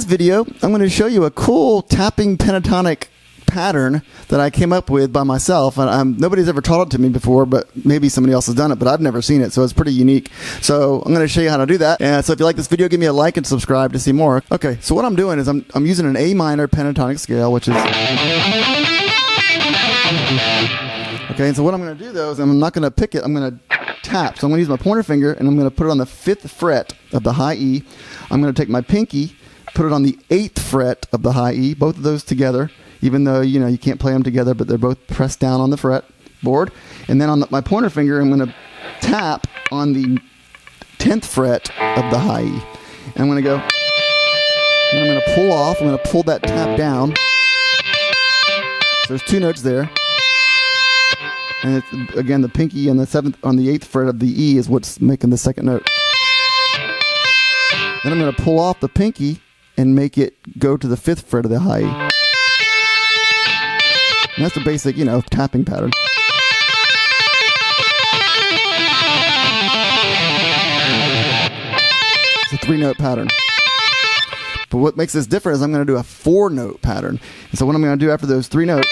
video, I'm going to show you a cool tapping pentatonic pattern that I came up with by myself, and nobody's ever taught it to me before, but maybe somebody else has done it, but I've never seen it, so it's pretty unique. So I'm going to show you how to do that. And so if you like this video, give me a like and subscribe to see more. Okay, so what I'm doing is I'm using an A minor pentatonic scale, which is okay. And so what I'm going to do though is I'm not going to pick it, I'm going to tap. So I'm going to use my pointer finger and I'm going to put it on the 5th fret of the high E. I'm going to take my pinky, put it on the 8th fret of the high E, both of those together, even though you can't play them together, but they're both pressed down on the fretboard. And then on my pointer finger, I'm going to tap on the 10th fret of the high E. And I'm going to go, and I'm going to pull off, I'm going to pull that tap down. So there's 2 notes there. And it's, again, the pinky and the 7th on the 8th fret of the E is what's making the 2nd note. Then I'm going to pull off the pinky and make it go to the 5th fret of the high E. And that's the basic, tapping pattern. It's a 3-note pattern. But what makes this different is I'm going to do a 4-note pattern. And so what I'm going to do after those 3 notes,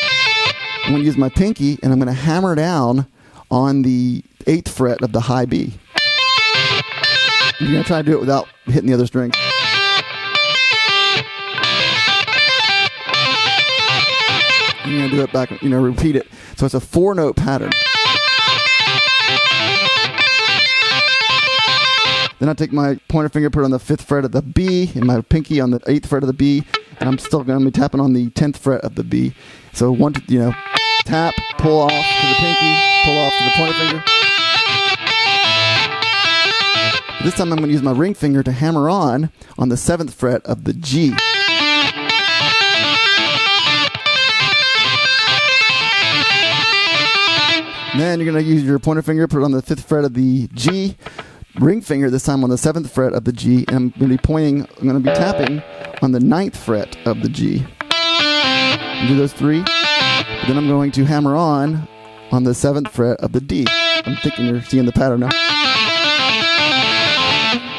I'm going to use my pinky and I'm going to hammer down on the 8th fret of the high B. You're going to try to do it without hitting the other strings. You're going to do it back, repeat it. So it's a 4-note pattern. Then I take my pointer finger, put it on the 5th fret of the B, and my pinky on the 8th fret of the B, and I'm still going to be tapping on the 10th fret of the B. So tap, pull off to the pinky, pull off to the pointer finger. This time I'm going to use my ring finger to hammer on the 7th fret of the G. And then you're going to use your pointer finger, put it on the 5th fret of the G, ring finger this time on the 7th fret of the G, and I'm going to be tapping on the 9th fret of the G. And do those 3. But then I'm going to hammer on the 7th fret of the D. I'm thinking you're seeing the pattern now.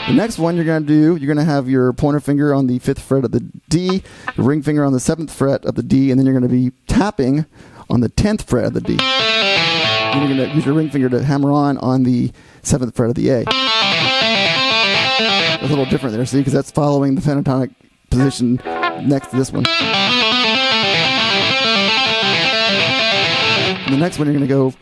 The next one you're going to have your pointer finger on the 5th fret of the D, the ring finger on the 7th fret of the D, and then you're going to be tapping on the 10th fret of the D. Then you're going to use your ring finger to hammer on the 7th fret of the A. It's a little different there, see, because that's following the pentatonic position next to this one. And the next one, you're going to go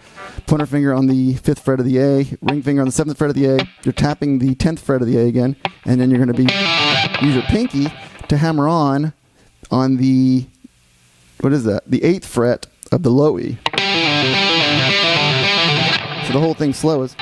pointer finger on the 5th fret of the A, ring finger on the 7th fret of the A. You're tapping the 10th fret of the A again, and then you're going to use your pinky to hammer on the, the 8th fret of the low E. So the whole thing slows.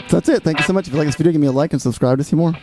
So that's it. Thank you so much. If you like this video, give me a like and subscribe to see more.